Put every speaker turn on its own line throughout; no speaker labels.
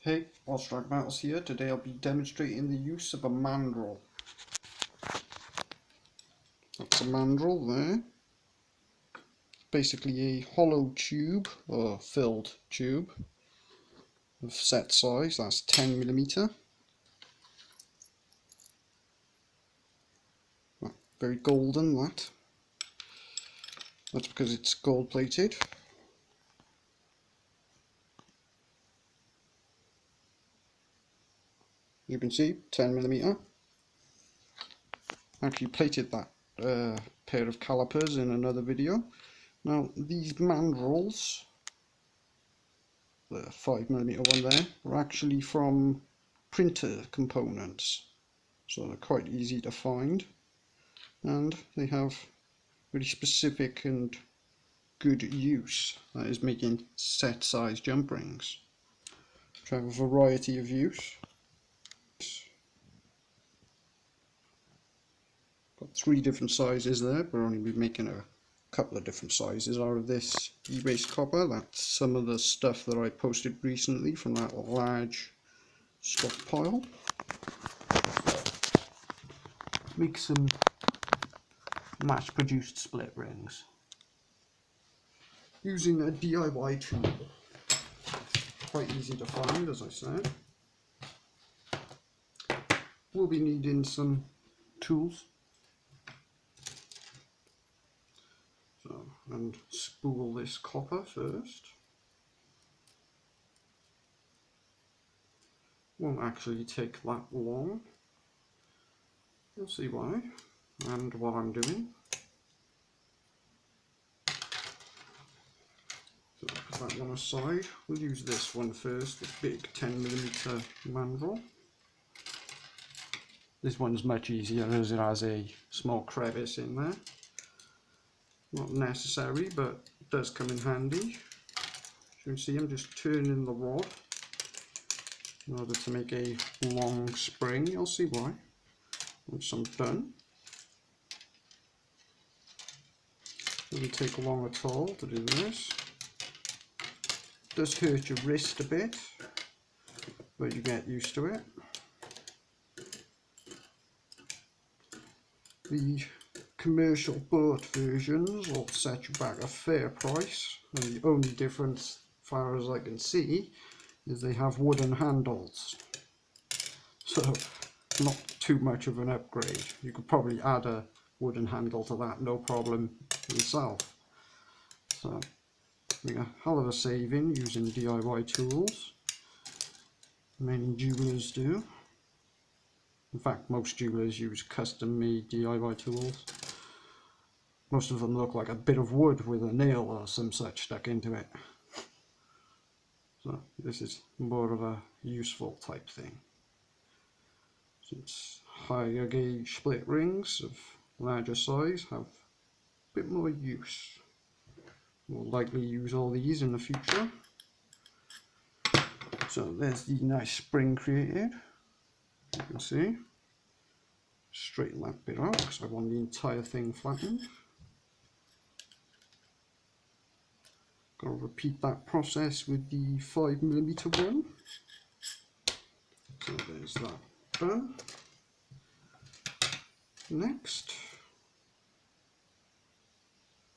Hey, Welsh Mandrels here. Today I'll be demonstrating the use of a mandrel. That's a mandrel there. Basically a hollow tube, or filled tube, of set size, that's 10mm. Very golden, that. That's because it's gold plated. As you can see, 10mm. Actually plated that pair of calipers in another video. Now these mandrels, the 5mm one there, are actually from printer components, so they're quite easy to find, and they have very specific and good use, that is making set size jump rings, which have a variety of use. Got 3 different sizes there, but only be making a couple of different sizes out of this e-based copper. That's some of the stuff that I posted recently from that large stockpile. Make some mass-produced split rings using a DIY tool. Quite easy to find, as I said. We'll be needing some tools. And spool this copper first. Won't actually take that long. You'll see why and what I'm doing. So put that one aside. We'll use this one first, the big 10mm mandrel. This one's much easier as it has a small crevice in there. Not necessary, but it does come in handy. As you can see, I'm just turning the rod in order to make a long spring. You'll see why once I'm done. Doesn't take long at all to do this. It does hurt your wrist a bit, but you get used to it. The commercial boat versions will set you back a fair price, and the only difference, as far as I can see, is they have wooden handles, so not too much of an upgrade. You could probably add a wooden handle to that, no problem yourself. So make a hell of a saving using DIY tools. Many jewelers do. In fact, most jewelers use custom made DIY tools. Most of them look like a bit of wood with a nail or some such stuck into it. So this is more of a useful type thing. Since higher gauge split rings of larger size have a bit more use. We'll likely use all these in the future. So there's the nice spring created. You can see. Straighten that bit out because I want the entire thing flattened. Gotta repeat that process with the 5mm one. So there's that done. Next,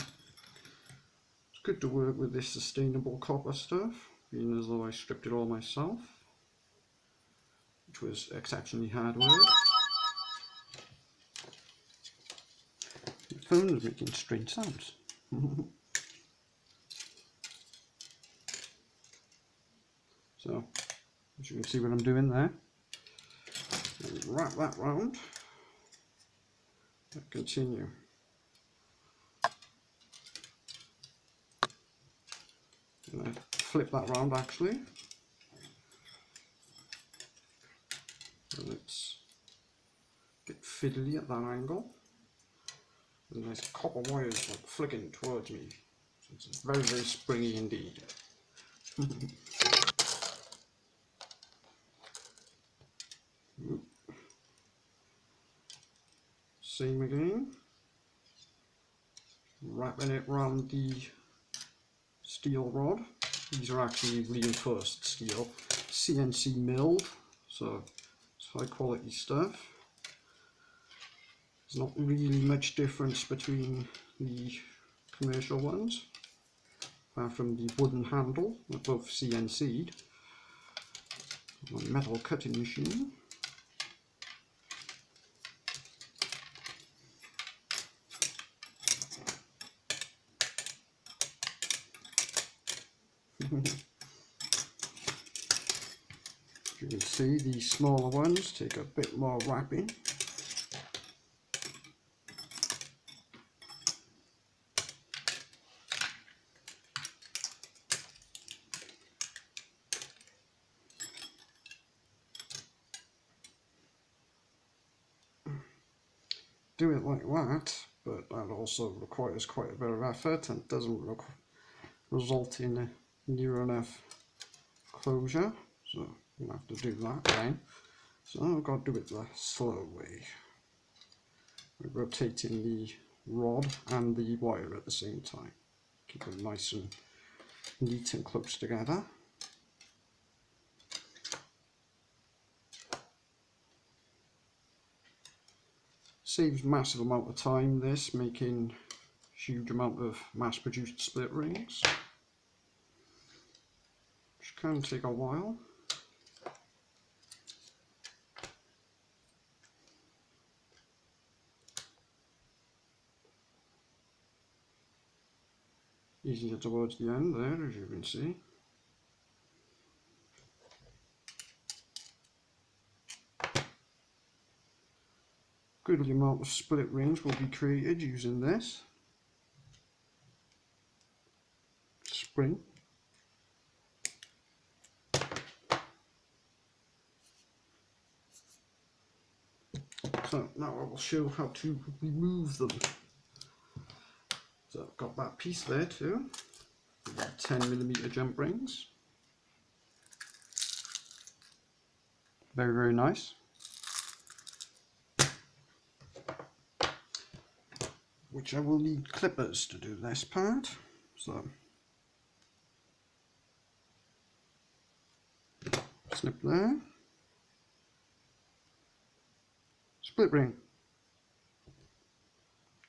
it's good to work with this sustainable copper stuff, being as though I stripped it all myself, which was exceptionally hard work. The phone is making strange sounds. So, as you can see what I'm doing there, and wrap that round, and continue. And flip that round actually, and it's a bit fiddly at that angle. And there's copper wires like flicking towards me, so it's very, very springy indeed. Same again, wrapping it round the steel rod. These are actually reinforced steel, CNC milled, so it's high quality stuff. There's not really much difference between the commercial ones, apart from the wooden handle. They're both CNC'd. My metal cutting machine. You can see the smaller ones take a bit more wrapping. Do it like that, but that also requires quite a bit of effort and doesn't result in near enough closure, so you'll have to do that then. So I've got to do it the slow way. We're rotating the rod and the wire at the same time. Keep them nice and neat and close together. Saves massive amount of time, this, making huge amount of mass-produced split rings, which can take a while. Easier towards the end there, as you can see. Good amount of split rings will be created using this spring. So now I will show how to remove them. So I've got that piece there too, 10mm jump rings. Very, very nice. Which I will need clippers to do this part. So snip there. Split ring.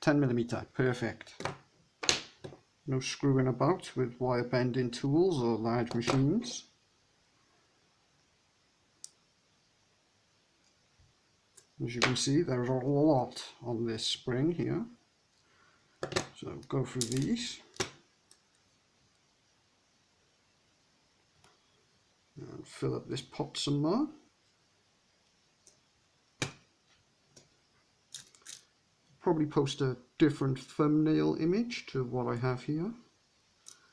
10mm, perfect. No screwing about with wire bending tools or large machines. As you can see, there's a lot on this spring here. So go through these. And fill up this pot some more. Probably post a different thumbnail image to what I have here.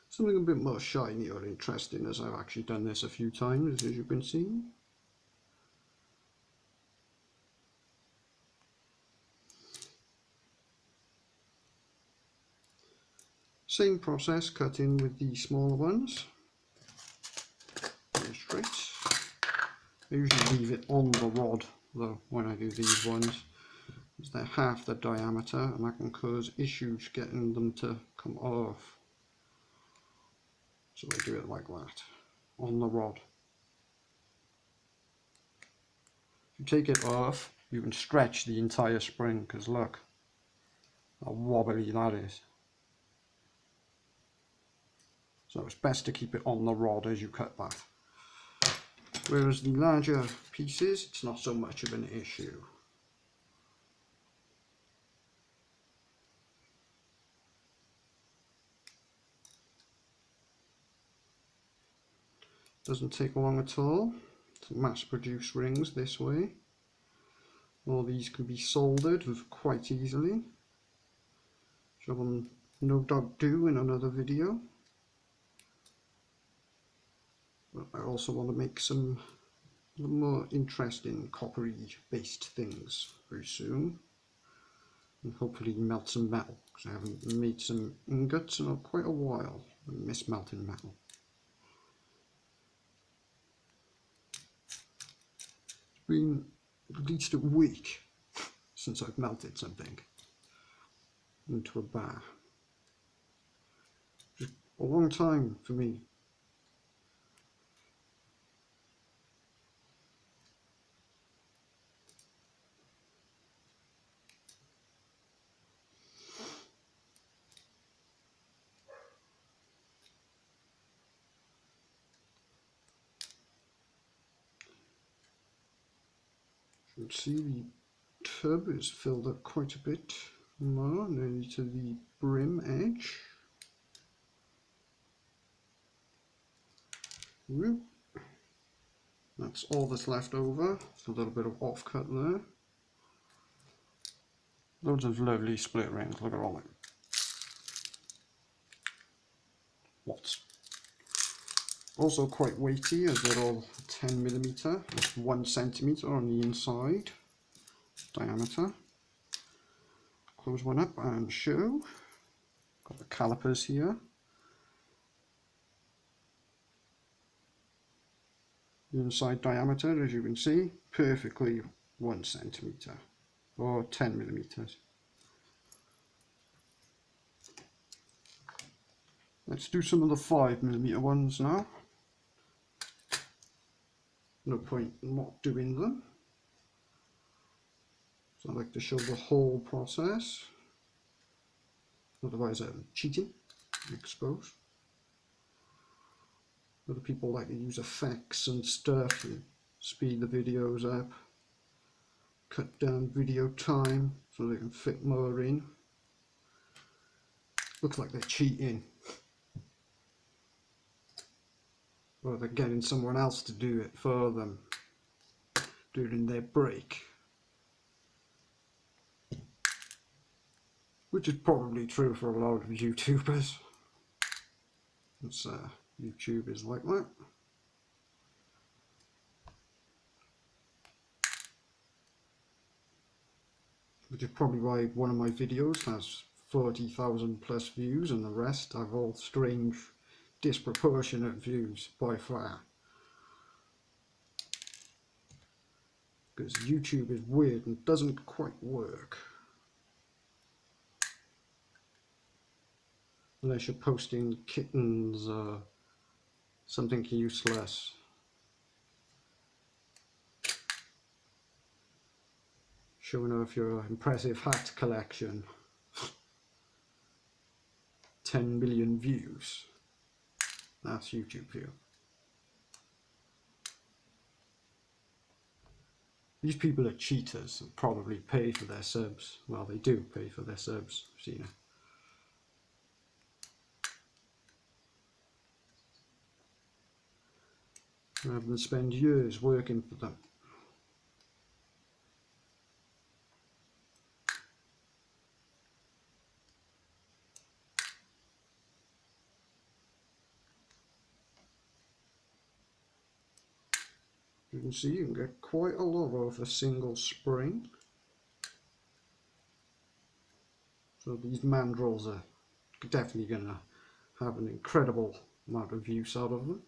Something a bit more shiny or interesting, as I've actually done this a few times, as you can see. Same process, cutting with the smaller ones. Go straight. I usually leave it on the rod though when I do these ones, because they're half the diameter and that can cause issues getting them to come off. So I do it like that, on the rod. If you take it off, you can stretch the entire spring, because look how wobbly that is. So it's best to keep it on the rod as you cut that. Whereas the larger pieces, it's not so much of an issue. Doesn't take long at all to mass produce rings this way. All these can be soldered quite easily, which I will no doubt do in another video. But I also want to make some more interesting coppery based things very soon, and hopefully melt some metal, because I haven't made some ingots in quite a while. I miss melting metal. It's been at least a week since I've melted something into a bar. Just a long time for me. You can see the tub is filled up quite a bit more, nearly to the brim edge. Whoop. That's all that's left over. A little bit of offcut there. Loads of lovely split rings. Look at all them. Lots. Also quite weighty as they're all 10mm, 1 centimetre on the inside diameter. Close one up and show. Got the calipers here. The inside diameter, as you can see, perfectly 1 centimetre or 10mm. Let's do some of the 5mm ones now. No point in not doing them. So I like to show the whole process. Otherwise I'm cheating, expose. Other people like to use effects and stuff and speed the videos up, cut down video time so they can fit more in. Looks like they're cheating. Or they're getting someone else to do it for them during their break. Which is probably true for a lot of YouTubers. It's, YouTube is like that. Which is probably why one of my videos has 40,000 plus views and the rest have all strange, disproportionate views by far. Because YouTube is weird and doesn't quite work. Unless you're posting kittens or something useless. Showing off your impressive hat collection. 10 million views. That's YouTube view. These people are cheaters and probably pay for their subs. Well, they do pay for their subs, I've seen it. Rather than spend years working for them. You can see you can get quite a lot off a single spring. So these mandrels are definitely going to have an incredible amount of use out of them.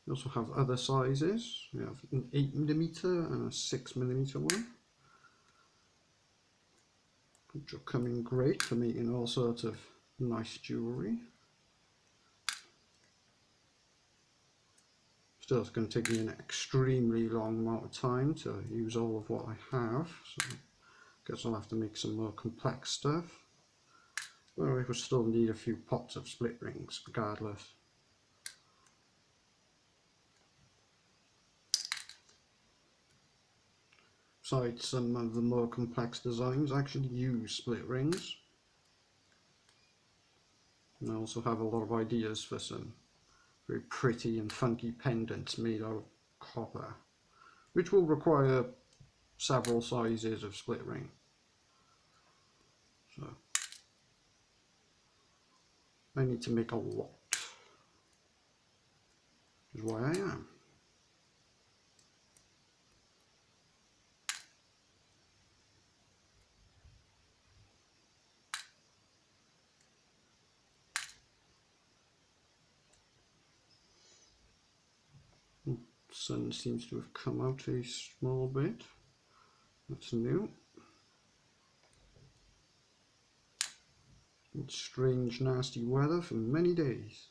We also have other sizes. We have an 8mm and a 6mm one, which will come in great for making all sorts of nice jewellery. Still, it's going to take me an extremely long amount of time to use all of what I have, so I guess I'll have to make some more complex stuff. But I will still need a few pots of split rings regardless. Besides, some of the more complex designs actually use split rings. And I also have a lot of ideas for some very pretty and funky pendants made out of copper, which will require several sizes of split ring. So I need to make a lot, which is why I am. Sun seems to have come out a small bit. That's new. It's strange, nasty weather for many days.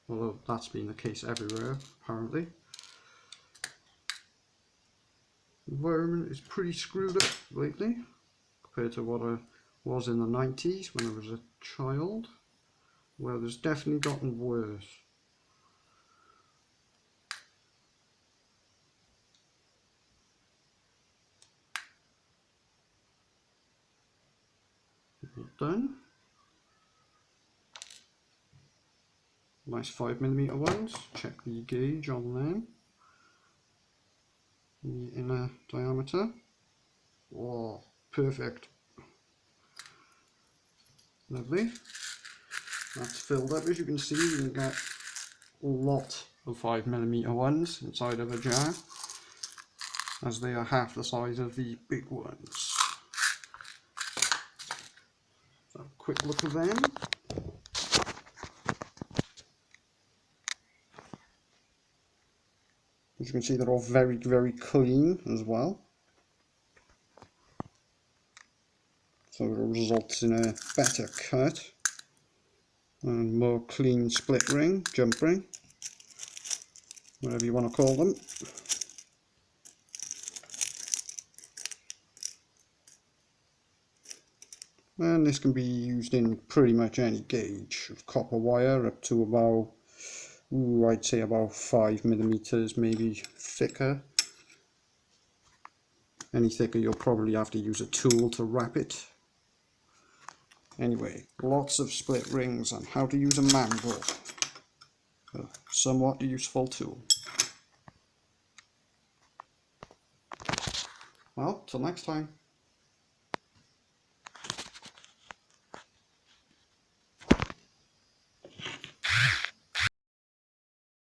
Although that's been the case everywhere, apparently. The environment is pretty screwed up lately, compared to what I was in the 90s when I was a child. Well, there's definitely gotten worse. done. Nice 5mm ones. Check the gauge on them. The inner diameter. Oh, perfect. Lovely. That's filled up. As you can see, you can get a lot of 5mm ones inside of a jar, as they are half the size of the big ones. So, quick look at them. As you can see, they're all very, very clean as well. So it results in a better cut and more clean split ring, jump ring, whatever you want to call them. And this can be used in pretty much any gauge of copper wire up to about, I'd say about 5mm, maybe thicker. Any thicker you'll probably have to use a tool to wrap it. Anyway, lots of split rings and how to use a mandrel. A somewhat useful tool. Well, till next time.